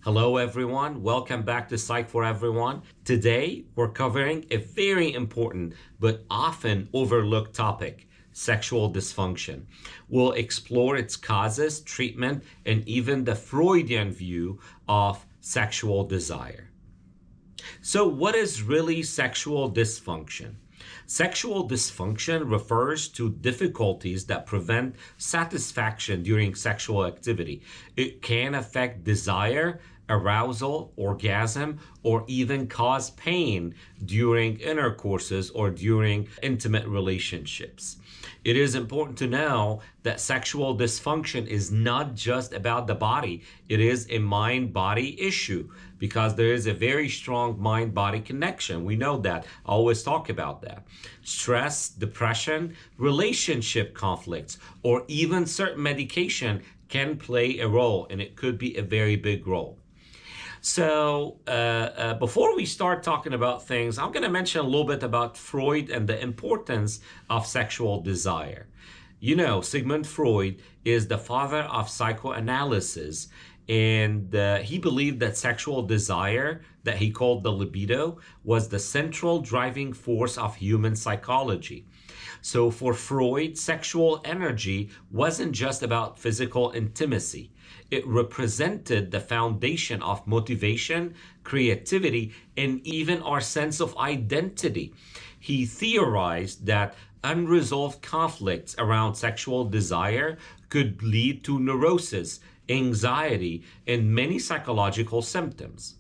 Hello everyone, welcome back to Psych for Everyone. Today we're covering a very important but often overlooked topic, sexual dysfunction. We'll explore its causes, treatment, and even the Freudian view of sexual desire. So what is really sexual dysfunction? Sexual dysfunction refers to difficulties that prevent satisfaction during sexual activity. It can affect desire, arousal, orgasm, or even cause pain during intercourses or during intimate relationships. It is important to know that sexual dysfunction is not just about the body. It is a mind-body issue because there is a very strong mind-body connection. We know that. I always talk about that. Stress, depression, relationship conflicts, or even certain medication can play a role, and it could be a very big role. So before we start talking about things, I'm going to mention a little bit about Freud and the importance of sexual desire. You know, Sigmund Freud is the father of psychoanalysis, and he believed that sexual desire, that he called the libido, was the central driving force of human psychology. So for Freud, sexual energy wasn't just about physical intimacy. It represented the foundation of motivation, creativity, and even our sense of identity. He theorized that unresolved conflicts around sexual desire could lead to neurosis, anxiety, and many psychological symptoms.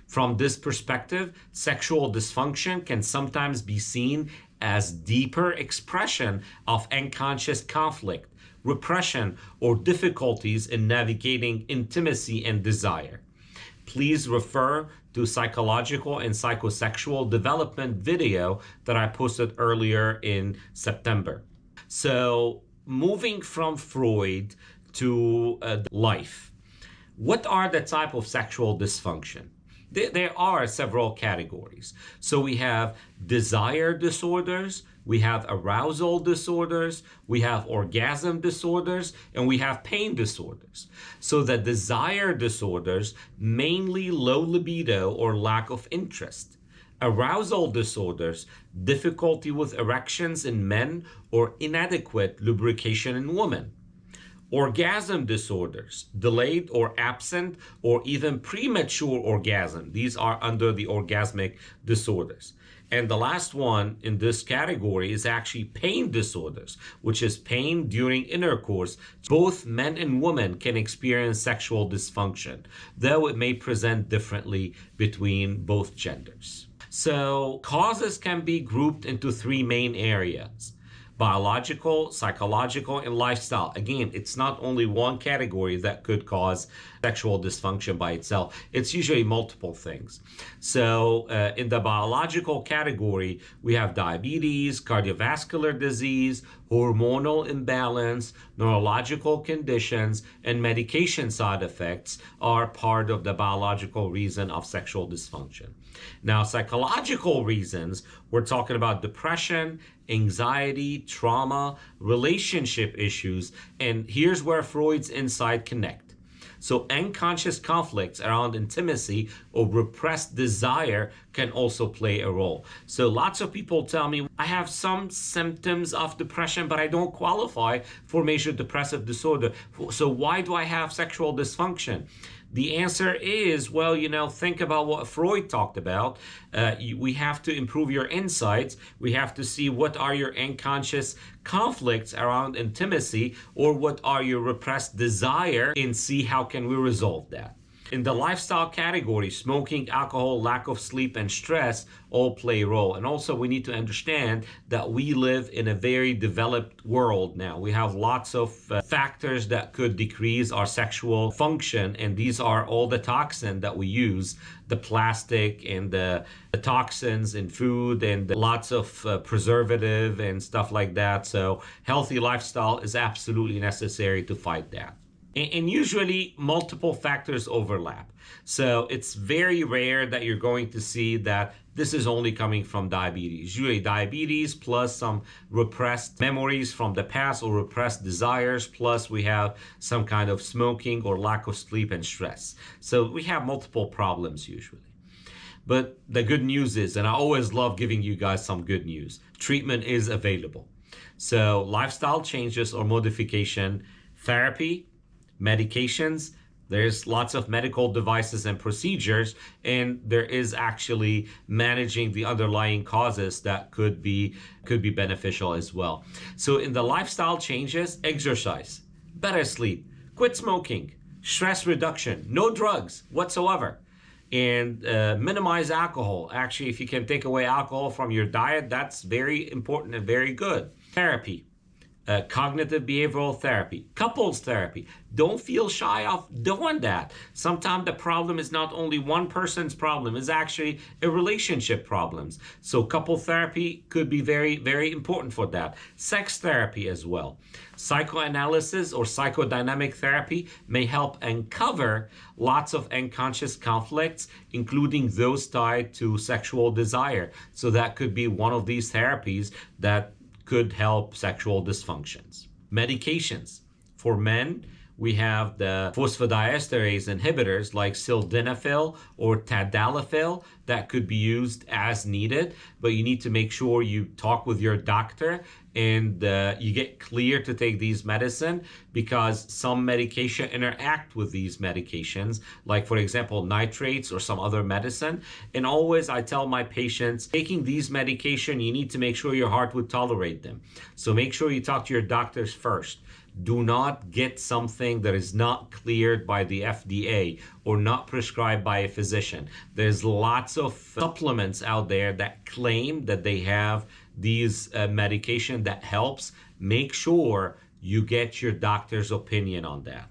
From this perspective, sexual dysfunction can sometimes be seen as deeper expression of unconscious conflict, repression, or difficulties in navigating intimacy and desire. Please refer to psychological and psychosexual development video that I posted earlier in September. So moving from Freud to life, what are the type of sexual dysfunction? There are several categories. So we have desire disorders, we have arousal disorders, we have orgasm disorders, and we have pain disorders. So the desire disorders, mainly low libido or lack of interest. Arousal disorders, difficulty with erections in men or inadequate lubrication in women. Orgasm disorders, delayed or absent or even premature orgasm. These are under the orgasmic disorders. And the last one in this category is actually pain disorders, which is pain during intercourse. Both men and women can experience sexual dysfunction, though it may present differently between both genders. So causes can be grouped into three main areas: biological, psychological, and lifestyle. Again, it's not only one category that could cause sexual dysfunction by itself. It's usually multiple things. So in the biological category, we have diabetes, cardiovascular disease, hormonal imbalance, neurological conditions, and medication side effects are part of the biological reason of sexual dysfunction. Now, psychological reasons, we're talking about depression, anxiety, trauma, relationship issues, and here's where Freud's insight connect. So unconscious conflicts around intimacy or repressed desire can also play a role. So lots of people tell me, I have some symptoms of depression, but I don't qualify for major depressive disorder. So why do I have sexual dysfunction? The answer is, well, think about what Freud talked about. We have to improve your insights. We have to see what are your unconscious conflicts around intimacy or what are your repressed desire and see how can we resolve that. In the lifestyle category, smoking, alcohol, lack of sleep, and stress all play a role. And also we need to understand that we live in a very developed world now. We have lots of factors that could decrease our sexual function, and these are all the toxins that we use, the plastic and the toxins in food and lots of preservative and stuff like that. So healthy lifestyle is absolutely necessary to fight that. And usually multiple factors overlap. So it's very rare that you're going to see that this is only coming from diabetes. Usually diabetes plus some repressed memories from the past or repressed desires, plus we have some kind of smoking or lack of sleep and stress. So we have multiple problems usually. But the good news is, and I always love giving you guys some good news, treatment is available. So lifestyle changes or modification, therapy, medications, there's lots of medical devices and procedures, and there is actually managing the underlying causes that could be beneficial as well. So in the lifestyle changes, exercise, better sleep, quit smoking, stress reduction, no drugs whatsoever, and minimize alcohol. Actually, if you can take away alcohol from your diet, that's very important and very good. Therapy, cognitive behavioral therapy, couples therapy. Don't feel shy of doing that. Sometimes the problem is not only one person's problem, it's actually a relationship problems. So couple therapy could be very, very important for that. Sex therapy as well. Psychoanalysis or psychodynamic therapy may help uncover lots of unconscious conflicts, including those tied to sexual desire. So that could be one of these therapies that could help sexual dysfunctions. Medications. For men, we have the phosphodiesterase inhibitors like sildenafil or tadalafil that could be used as needed, but you need to make sure you talk with your doctor and you get clear to take these medicine, because some medication interact with these medications, like for example nitrates or some other medicine. And always I tell my patients, taking these medication, you need to make sure your heart would tolerate them. So make sure you talk to your doctors first. Do not get something that is not cleared by the FDA or not prescribed by a physician. There's lots of supplements out there that claim that they have these medication that helps. Make sure you get your doctor's opinion on that.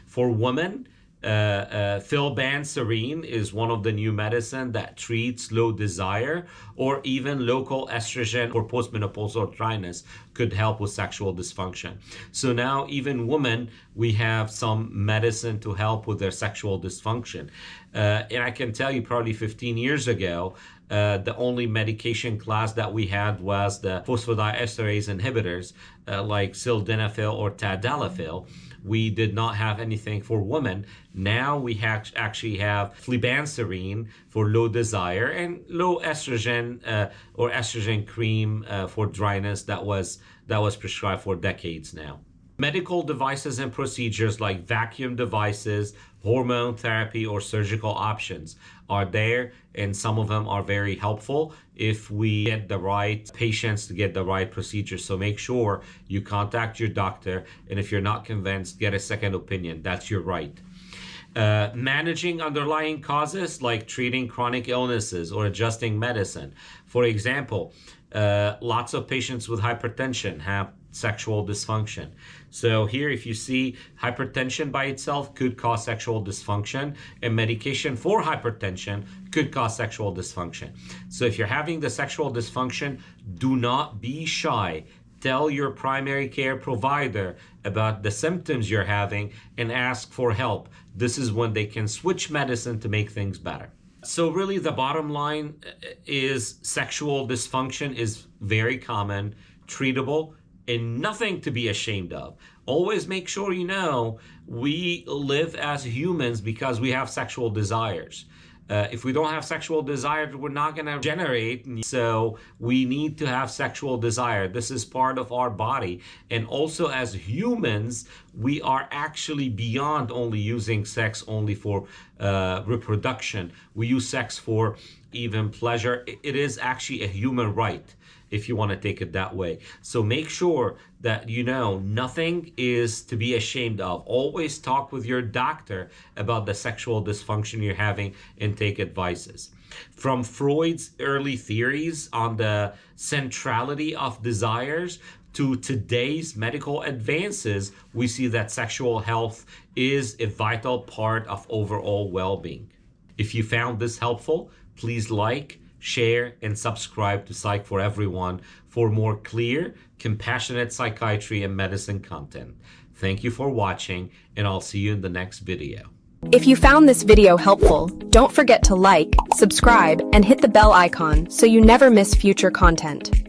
For women, philbanserine is one of the new medicine that treats low desire, or even local estrogen or postmenopausal dryness could help with sexual dysfunction. So now even women, we have some medicine to help with their sexual dysfunction. And I can tell you probably 15 years ago, the only medication class that we had was the phosphodiesterase inhibitors like sildenafil or tadalafil. We did not have anything for women. Now we actually have flibanserine for low desire and low estrogen or estrogen cream for dryness that was prescribed for decades now. Medical devices and procedures like vacuum devices, hormone therapy, or surgical options are there, and some of them are very helpful if we get the right patients to get the right procedure. So make sure you contact your doctor, and if you're not convinced, get a second opinion. That's your right. Managing underlying causes like treating chronic illnesses or adjusting medicine. For example, lots of patients with hypertension have sexual dysfunction. So here, if you see, hypertension by itself could cause sexual dysfunction, and medication for hypertension could cause sexual dysfunction. So if you're having the sexual dysfunction, do not be shy. Tell your primary care provider about the symptoms you're having and ask for help. This is when they can switch medicine to make things better. So really the bottom line is sexual dysfunction is very common, treatable, and nothing to be ashamed of. Always make sure you know we live as humans because we have sexual desires. If we don't have sexual desire, we're not going to generate. So we need to have sexual desire. This is part of our body. And also as humans, we are actually beyond only using sex only for reproduction. We use sex for even pleasure. It is actually a human right, if you want to take it that way. So make sure that you know nothing is to be ashamed of. Always talk with your doctor about the sexual dysfunction you're having and take advices. From Freud's early theories on the centrality of desires to today's medical advances, we see that sexual health is a vital part of overall well-being. If you found this helpful, please like, share, and subscribe to Psych for Everyone for more clear, compassionate psychiatry and medicine content. Thank you for watching, and I'll see you in the next video. If you found this video helpful, don't forget to like, subscribe, and hit the bell icon so you never miss future content.